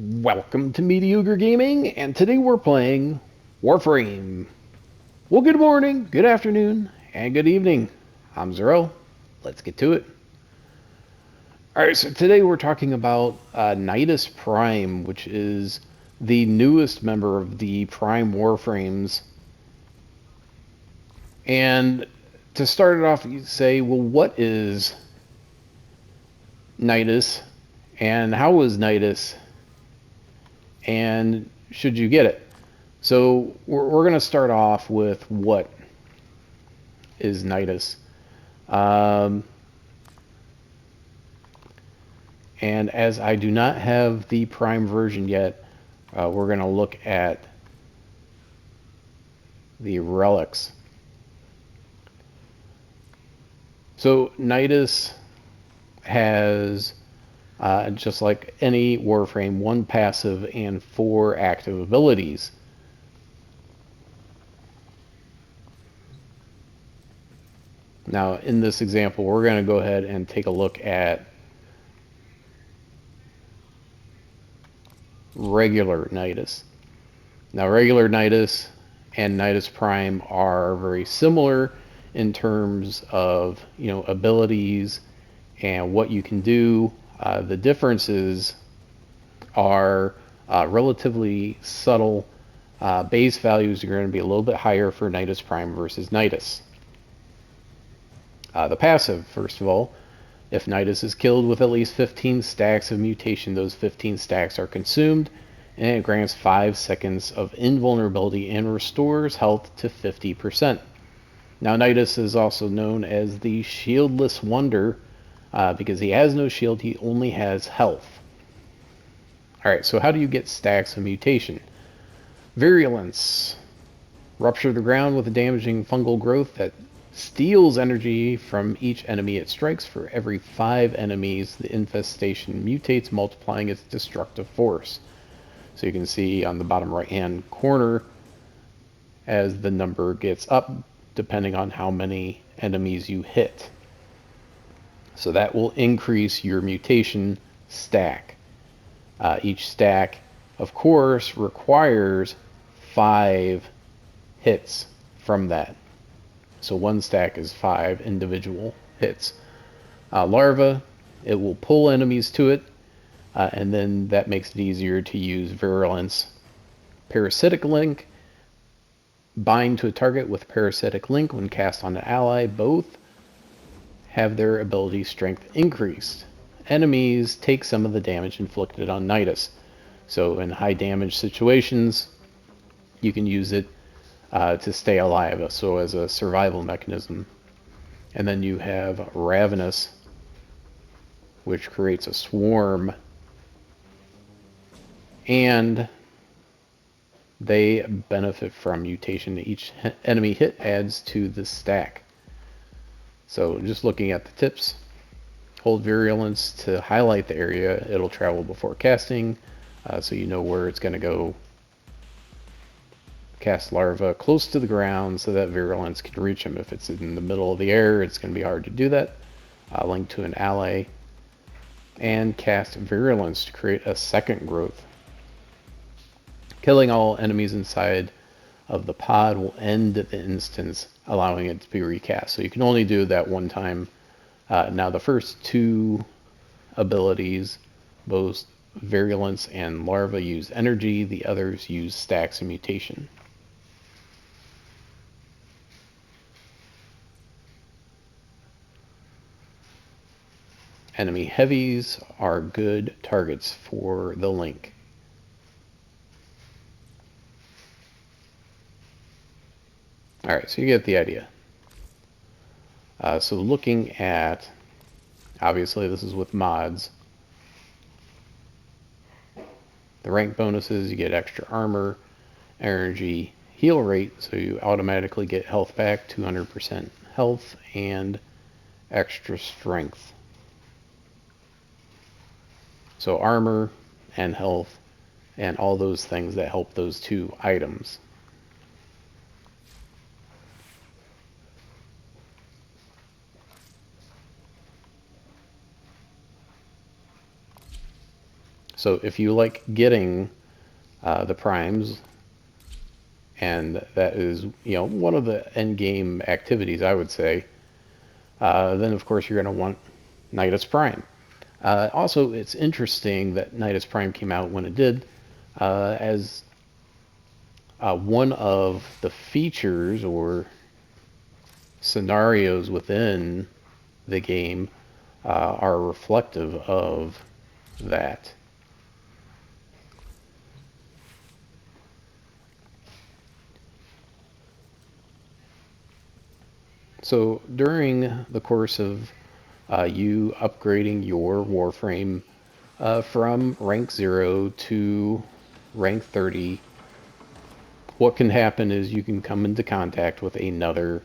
Welcome to Mediocre Gaming, and today we're playing Warframe. Well, good morning, good afternoon, and good evening. I'm Zero. Let's get to it. Alright, so today we're talking about Nidus Prime, which is the newest member of the Prime Warframes. And to start it off, you say, well, what is Nidus, and how is Nidus, and should you get it? So we're going to start off with what is Nidus. And as I do not have the Prime version yet, we're going to look at the Relics. So Nidus has, just like any Warframe, 1 passive and 4 active abilities. Now, in this example, we're going to go ahead and take a look at regular Nidus. Now, regular Nidus and Nidus Prime are very similar in terms of, abilities and what you can do. The differences are relatively subtle. Base values are going to be a little bit higher for Nidus Prime versus Nidus. The passive, first of all, if Nidus is killed with at least 15 stacks of mutation, those 15 stacks are consumed, and it grants 5 seconds of invulnerability and restores health to 50%. Now, Nidus is also known as the Shieldless Wonder, because he has no shield, he only has health. Alright, so how do you get stacks of mutation? Virulence. Rupture the ground with a damaging fungal growth that steals energy from each enemy it strikes. For every 5 enemies, the infestation mutates, multiplying its destructive force. So you can see on the bottom right-hand corner, as the number gets up, depending on how many enemies you hit. So that will increase your mutation stack. Each stack, of course, requires 5 hits from that. So 1 stack is 5 individual hits. Larva, it will pull enemies to it, and then that makes it easier to use Virulence. Parasitic Link, bind to a target with Parasitic Link when cast on an ally. Both have their ability strength increased. Enemies take some of the damage inflicted on Nidus. So in high damage situations, you can use it to stay alive, so as a survival mechanism. And then you have Ravenous, which creates a swarm, and they benefit from mutation. Each enemy hit adds to the stack. So just looking at the tips, hold Virulence to highlight the area it'll travel before casting, so you know where it's going to go. Cast Larva close to the ground so that Virulence can reach him. If it's in the middle of the air, it's going to be hard to do that. Link to an ally, and cast Virulence to create a second growth. Killing all enemies inside of the pod will end the instance, allowing it to be recast. So you can only do that 1 time. Now the first 2 abilities, both Virulence and Larva, use energy. The others use stacks of mutation. Enemy heavies are good targets for the link. Alright, so you get the idea. So looking at, obviously this is with mods, the rank bonuses, you get extra armor, energy, heal rate, so you automatically get health back, 200% health, and extra strength. So armor and health and all those things that help those 2 items. So if you like getting the primes, and that is, you know, one of the end game activities, I would say, then of course you're going to want Nidus Prime. Also, it's interesting that Nidus Prime came out when it did, as one of the features or scenarios within the game are reflective of that. So during the course of you upgrading your Warframe from rank 0 to rank 30, what can happen is you can come into contact with another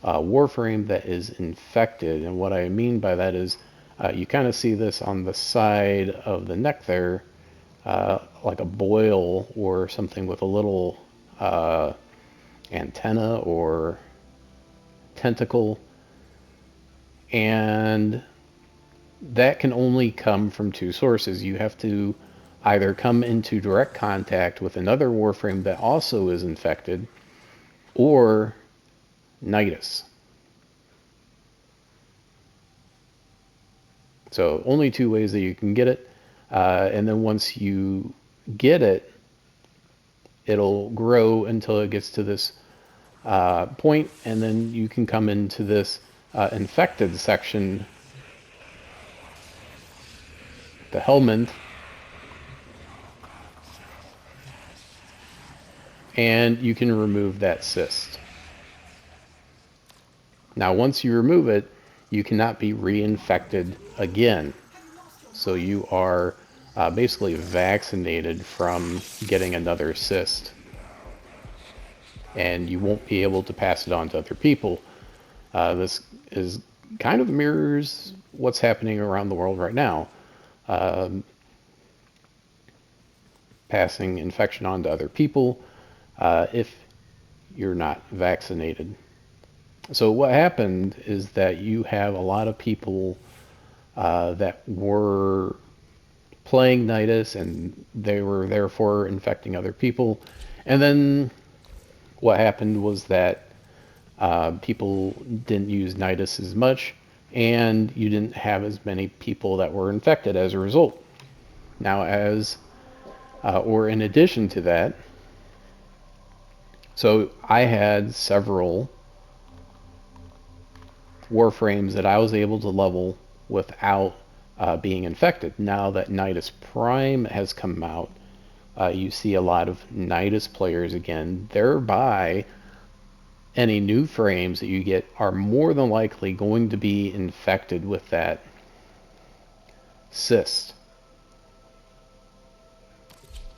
Warframe that is infected. And what I mean by that is you kind of see this on the side of the neck there, like a boil or something with a little antenna or tentacle. And that can only come from two sources. You have to either come into direct contact with another Warframe that also is infected, or Nidus. So only two ways that you can get it. And then once you get it, it'll grow until it gets to this point, and then you can come into this infected section, the Helminth, and you can remove that cyst. Now, once you remove it, you cannot be reinfected again. So you are basically vaccinated from getting another cyst. And you won't be able to pass it on to other people. This is kind of mirrors what's happening around the world right now. Passing infection on to other people if you're not vaccinated. So what happened is that you have a lot of people that were playing Nidus, and they were therefore infecting other people. And then what happened was that people didn't use Nidus as much, and you didn't have as many people that were infected as a result. Now, or in addition to that, so I had several Warframes that I was able to level without being infected. Now that Nidus Prime has come out, you see a lot of Nidus players again, thereby any new frames that you get are more than likely going to be infected with that cyst.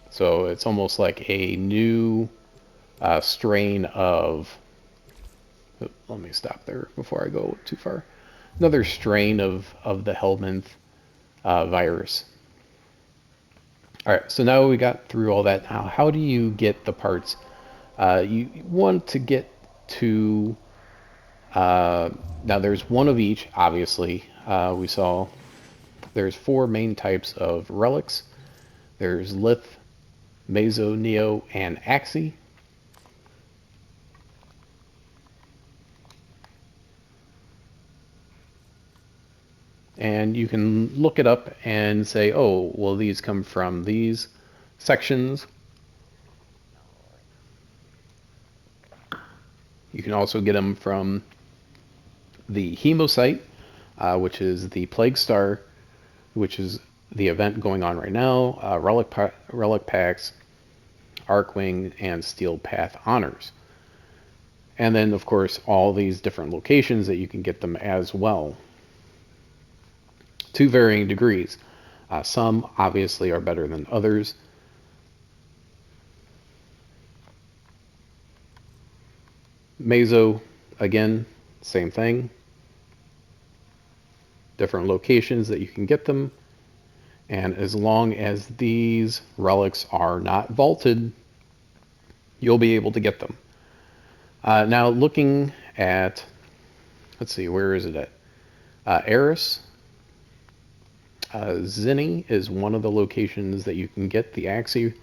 So it's almost like a new strain of... Let me stop there before I go too far. Another strain of the Helminth virus. All right, so now we got through all that. Now, how do you get the parts? You want to get to... now, there's one of each, obviously. We saw there's 4 main types of relics. There's Lith, Meso, Neo, and Axii. And you can look it up and say, oh, well, these come from these sections. You can also get them from the Hemosite, which is the Plague Star, which is the event going on right now, Relic Packs, Arcwing, and Steel Path Honors. And then, of course, all these different locations that you can get them as well, to varying degrees. Some obviously are better than others. Meso, again, same thing. Different locations that you can get them. And as long as these relics are not vaulted, you'll be able to get them. Now, looking at, let's see, where is it at? Eris. Zinni is one of the locations that you can get the Axii,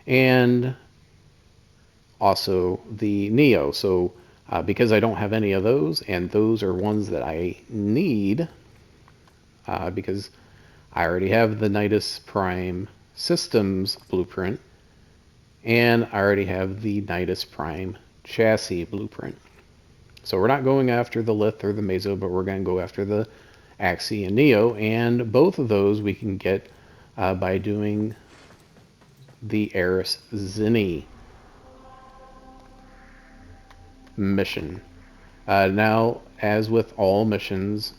and also the Neo. So because I don't have any of those, and those are ones that I need, because I already have the Nidus Prime systems blueprint, and I already have the Nidus Prime chassis blueprint. So we're not going after the Lith or the Meso, but we're going to go after the Axii and Neo, and both of those we can get by doing the Eris Zinni mission. Now, as with all missions,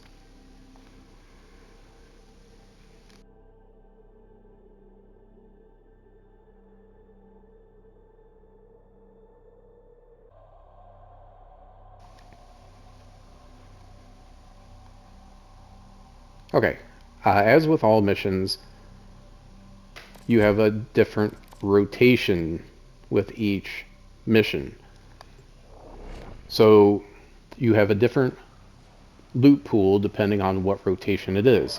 okay, as with all missions, you have a different rotation with each mission. So you have a different loot pool depending on what rotation it is.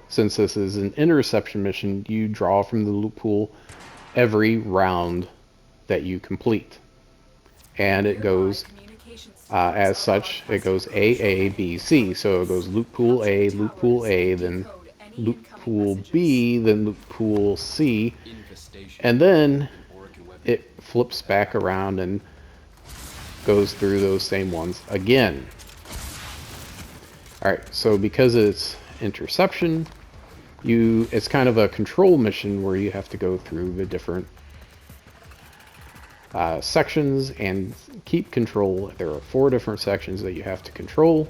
Since this is an interception mission, you draw from the loot pool every round that you complete. And it goes, as such, it goes A, A, B, C. So it goes loot pool A, then loot pool B, then loot pool C, and then it flips back around and goes through those same ones again. Alright, so because it's interception, it's kind of a control mission where you have to go through the different sections and keep control. There are 4 different sections that you have to control.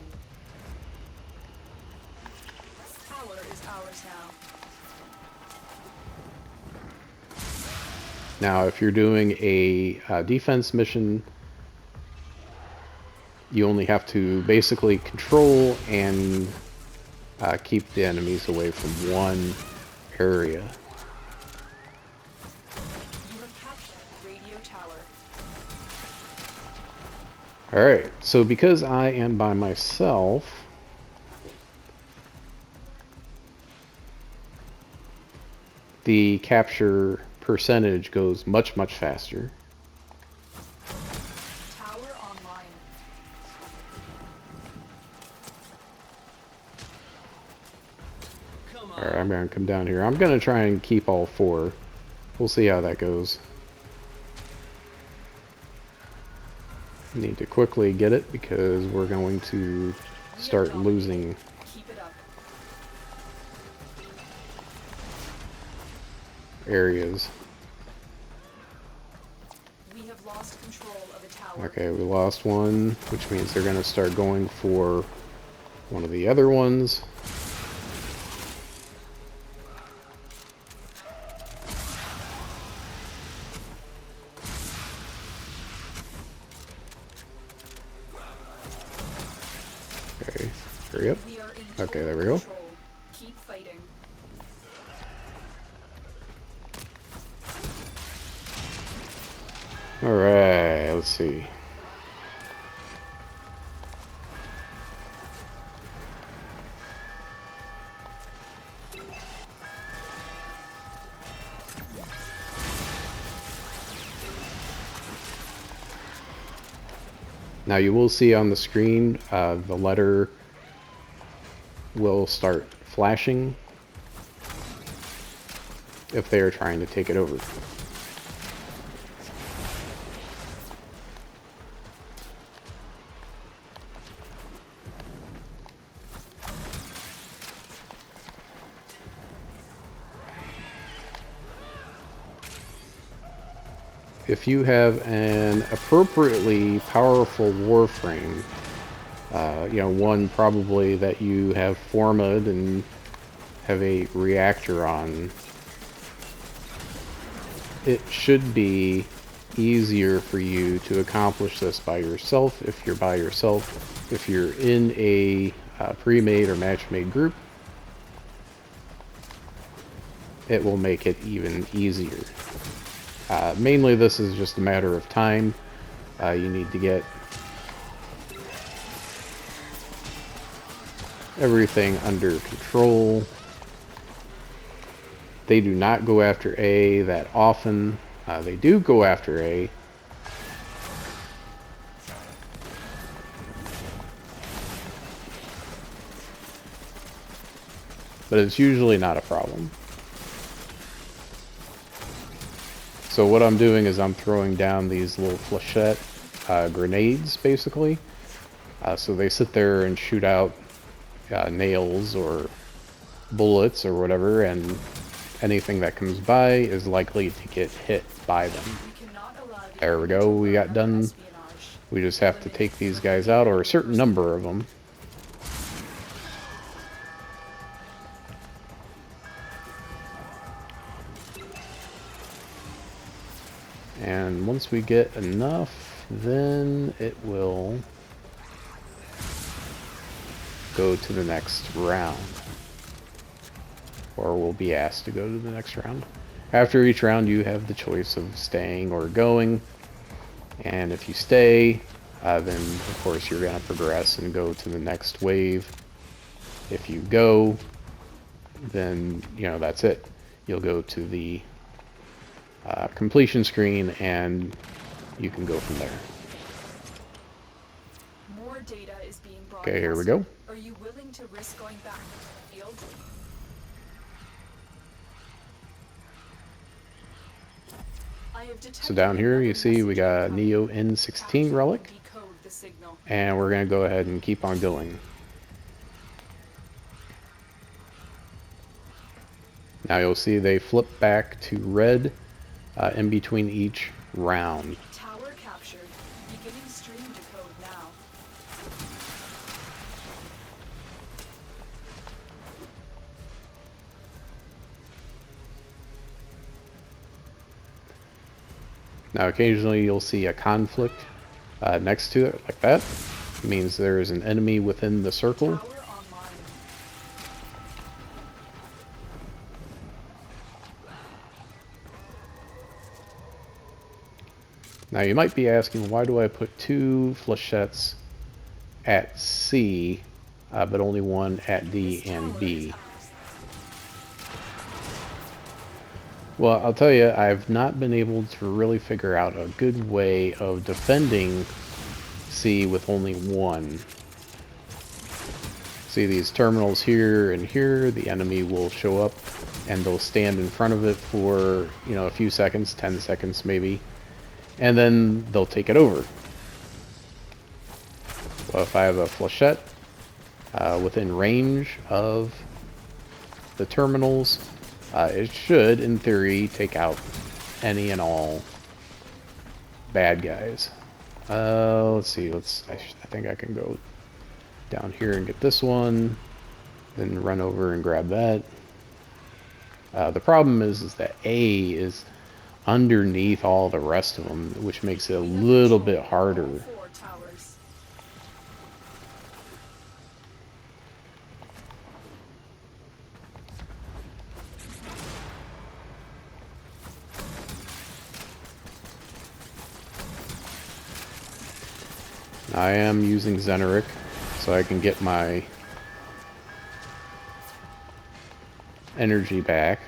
This tower is ours Now, if you're doing a defense mission, you only have to basically control and keep the enemies away from one area. You have captured radio tower. Alright, so because I am by myself, the capture percentage goes much, much faster. Tower online. Alright, I'm going to come down here. I'm going to try and keep all 4. We'll see how that goes. Need to quickly get it because we're going to start losing Keep it up. areas. We have lost control of a tower. Okay, we lost one, which means they're going to start going for one of the other ones. Okay, hurry up. We are in Okay, total there we go. control. Keep fighting. Alright, let's see. Now you will see on the screen the letter will start flashing if they are trying to take it over. If you have an appropriately powerful warframe, one probably that you have formed and have a reactor on, it should be easier for you to accomplish this by yourself if you're by yourself. If you're in a pre-made or match-made group, it will make it even easier. Mainly this is just a matter of time. You need to get everything under control. They do not go after A that often. They do go after A. But it's usually not a problem. So what I'm doing is I'm throwing down these little flechette grenades, basically. So they sit there and shoot out nails or bullets or whatever, and anything that comes by is likely to get hit by them. There we go, we got done. We just have to take these guys out, or a certain number of them. And once we get enough, then it will go to the next round. Or we'll be asked to go to the next round. After each round, you have the choice of staying or going. And if you stay, then of course you're going to progress and go to the next wave. If you go, then, you know, that's it. You'll go to the completion screen, and you can go from there. More data is being broadcast. Okay, here we go. Are you willing to risk going back to the field? I have detected So down here you see we got a Neo N16 relic, decode the signal. and we're going to go ahead and keep on going. Now you'll see they flip back to red in between each round. Tower captured. Beginning stream decode now. Now occasionally you'll see a conflict next to it, like that. It means there is an enemy within the circle. Tower online. Now you might be asking, why do I put 2 flechettes at C, but only one at D and B? Well, I'll tell you, I've not been able to really figure out a good way of defending C with only one. See these terminals here and here, the enemy will show up and they'll stand in front of it for, you know, a few seconds, 10 seconds maybe, and then they'll take it over. Well, if I have a flechette within range of the terminals, it should, in theory, take out any and all bad guys. Let's see. I think I can go down here and get this one, then run over and grab that. The problem is that A is underneath all the rest of them, which makes it a little bit harder. 4 towers. I am using Xeneric, so I can get my energy back.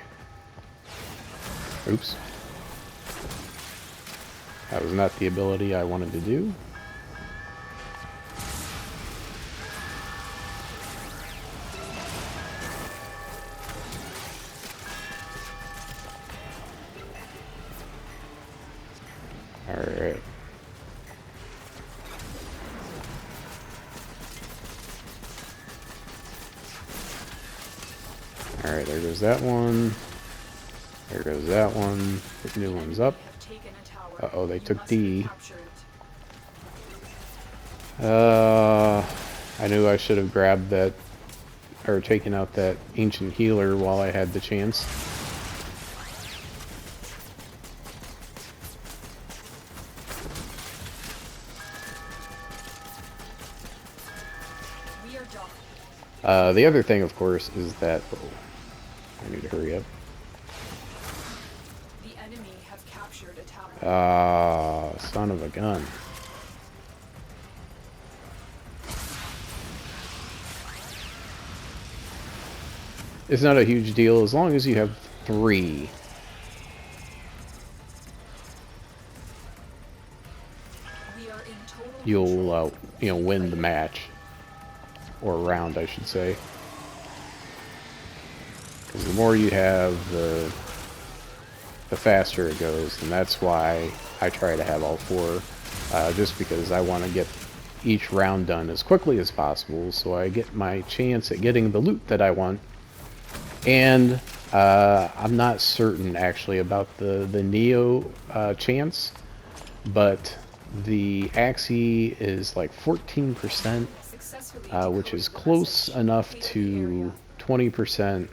Oops. That was not the ability I wanted to do. Alright. Alright, there goes that one. There goes that one. The new one's up. Uh-oh, they took D. I knew I should have grabbed that, or taken out that ancient healer while I had the chance. The other thing, of course, is that... Oh, I need to hurry up. The enemy have captured a tower. Son of a gun. It's not a huge deal as long as you have 3. We are in total You'll, control. win the match. Or round, I should say. Because the more you have, the faster it goes. And that's why I try to have all 4. Just because I want to get each round done as quickly as possible, so I get my chance at getting the loot that I want. And I'm not certain actually about the Neo chance, but the Axie is like 14%, Successfully which is decoded the close message. enough Locate the to area. 20%.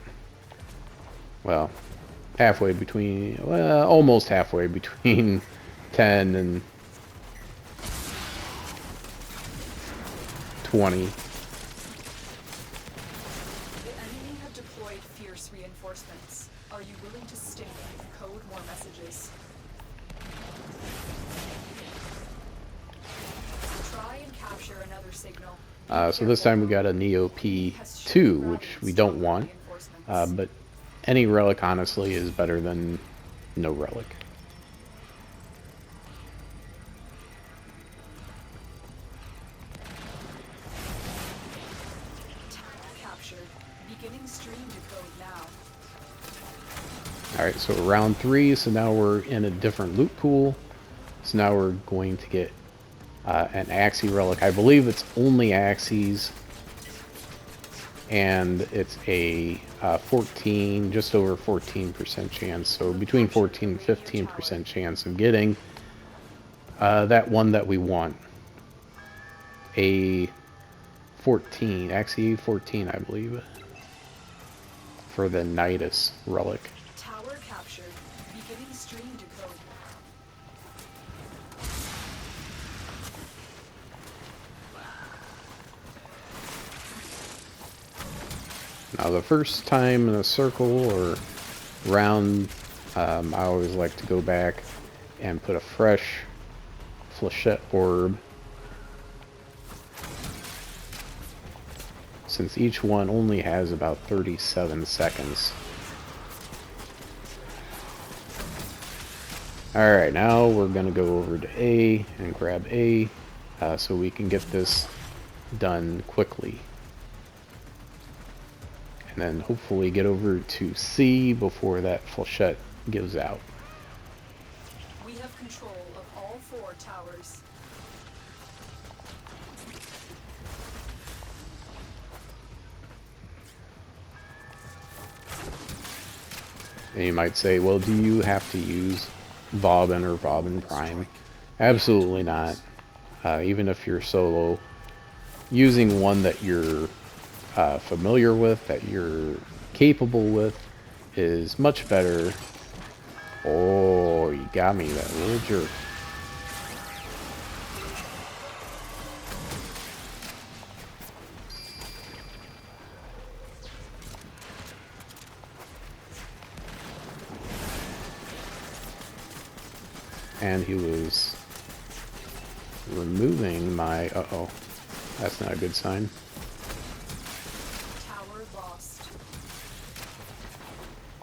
Well, halfway between, well, almost halfway between 10 and 20. The enemy have deployed fierce reinforcements. Are you willing to stay and code more messages? Try and capture another signal. So this time we got a Neo P2, which we don't want. But any relic, honestly, is better than no relic. Captured. Beginning stream decode now. Alright, so round 3, so now we're in a different loot pool. So now we're going to get an Axie relic. I believe it's only Axies. And it's a 14, just over 14% chance. So between 14 and 15% chance of getting that one that we want. A 14, Axie 14, I believe, for the Nidus relic. Tower captured. Beginning stream decode. Now the first time in a circle or round, I always like to go back and put a fresh flechette orb, since each one only has about 37 seconds. Alright, now we're going to go over to A and grab A so we can get this done quickly. And then hopefully get over to C before that flechette gives out. We have control of all 4 towers. And you might say, well, do you have to use Bobbin or Bobbin Prime? Absolutely not. Even if you're solo, using one that you're familiar with, that you're capable with, is much better. Oh, you got me, that little jerk. And he was removing my... Uh-oh. That's not a good sign. Tower lost.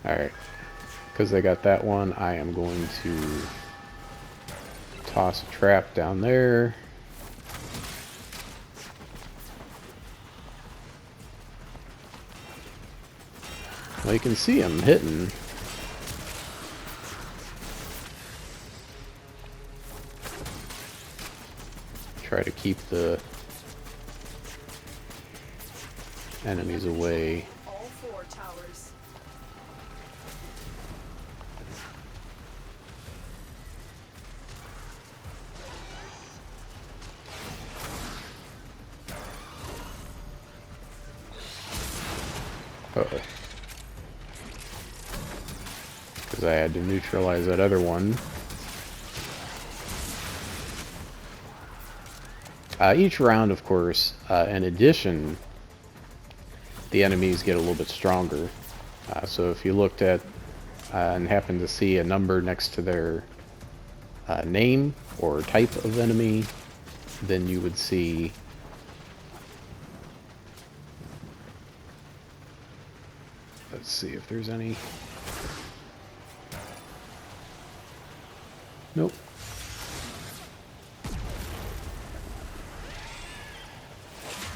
Alright. Because I got that one, I am going to toss a trap down there. Well, you can see him hitting. Try to keep the enemies away. All 4 towers. Uh-oh. Because I had to neutralize that other one. Each round, of course, in addition, the enemies get a little bit stronger. So if you looked at and happened to see a number next to their name or type of enemy, then you would see Let's see if there's any. Nope.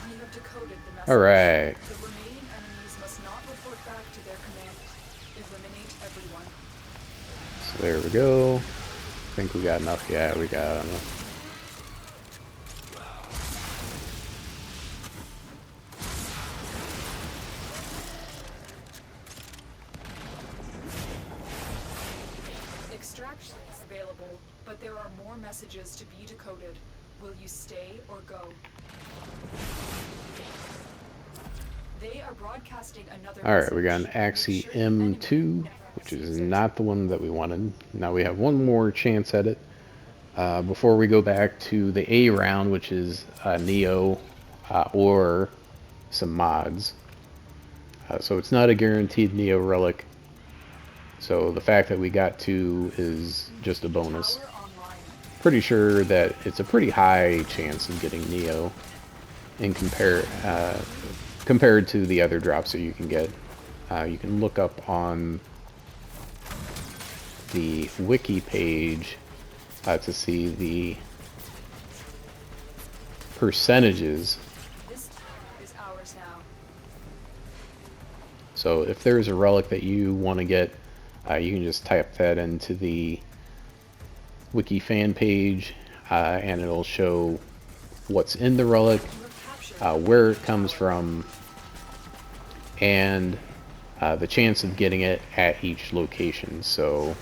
We have decoded the message. Alright. The remaining enemies must not report back to their command. Eliminate everyone. So there we go. I think we got enough. Yeah, we got enough. Extraction is available, but there are more messages to be decoded. Will you stay or go? They are broadcasting another Alright, we got an message. Axie M2, which is not the one that we wanted. Now we have one more chance at it. Before we go back to the A round, which is Neo or some mods. So it's not a guaranteed Neo relic. So the fact that we got 2 is just a bonus. Pretty sure that it's a pretty high chance of getting Neo in compared to the other drops that you can get. You can look up on the wiki page to see the percentages. This is ours now. So if there's a relic that you want to get, you can just type that into the wiki fan page, and it'll show what's in the relic, where it comes from, and the chance of getting it at each location. So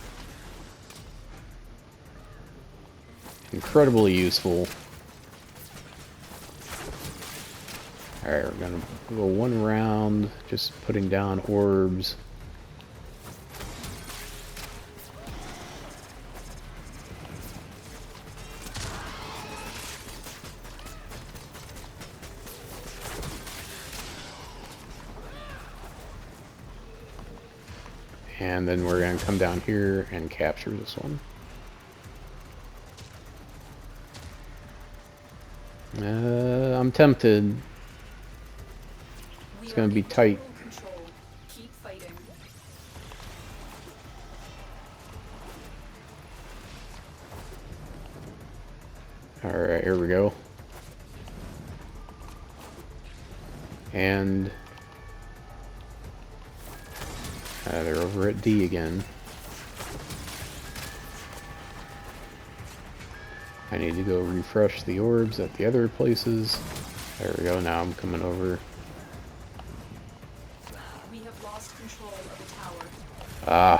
incredibly useful. Alright, we're gonna go one round just putting down orbs. And then we're going to come down here and capture this one. I'm tempted. It's going to be tight. Keep fighting. Alright, here we go. And they're over at D again. I need to go refresh the orbs at the other places. There we go, now I'm coming over. We have lost control of the tower. Ah.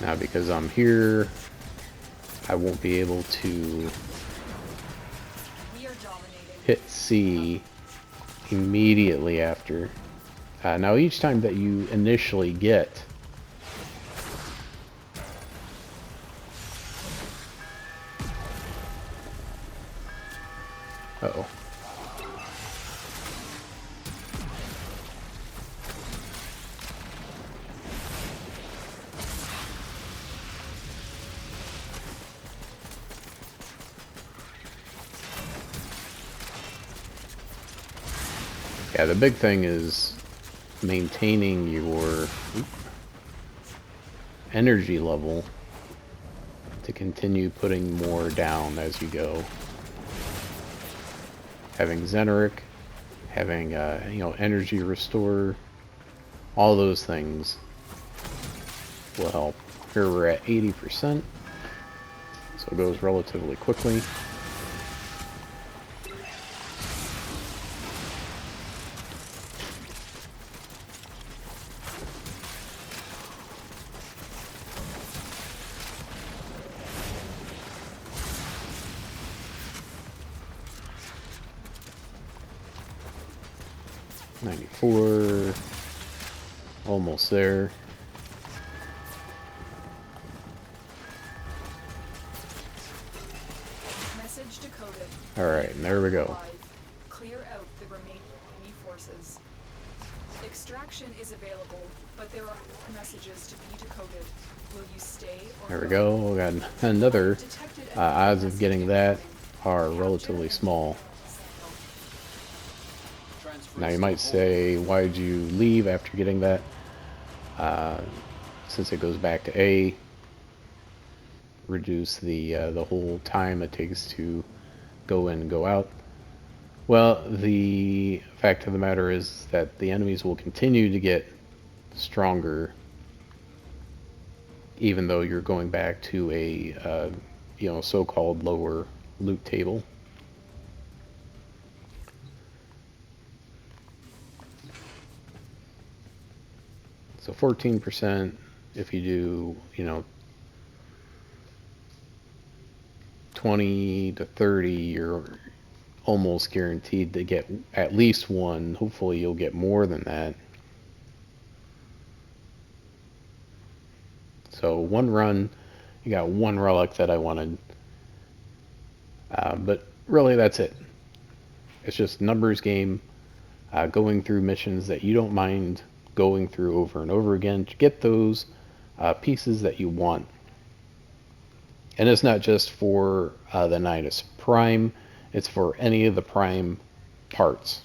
Now because I'm here, I won't be able to hit C immediately after. Now each time that you initially get uh-oh. Yeah, the big thing is maintaining your energy level to continue putting more down as you go. Having Xeneric, having energy restore, all those things will help. Here we're at 80%, so it goes relatively quickly. Almost there. Message decoded. Alright, and there we go. Clear out the remaining forces. Extraction is available, but there are messages to be decoded. Will you stay or There we go? go. We got another. Detected Odds of getting that are Capture relatively and small. Transfer Now you still might holding. say, why did you leave after getting that? Since it goes back to A, reduce the whole time it takes to go in and go out. Well, the fact of the matter is that the enemies will continue to get stronger, even though you're going back to a so-called lower loot table. So 14%, if you do, 20 to 30, you're almost guaranteed to get at least one. Hopefully you'll get more than that. So one run, you got one relic that I wanted. But really that's it. It's just a numbers game, going through missions that you don't mind going through over and over again to get those pieces that you want. And it's not just for the Nidus Prime, it's for any of the Prime parts.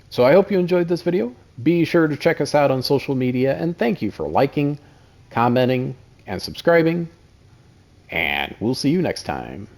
So I hope you enjoyed this video. Be sure to check us out on social media, and thank you for liking, commenting, and subscribing. And we'll see you next time.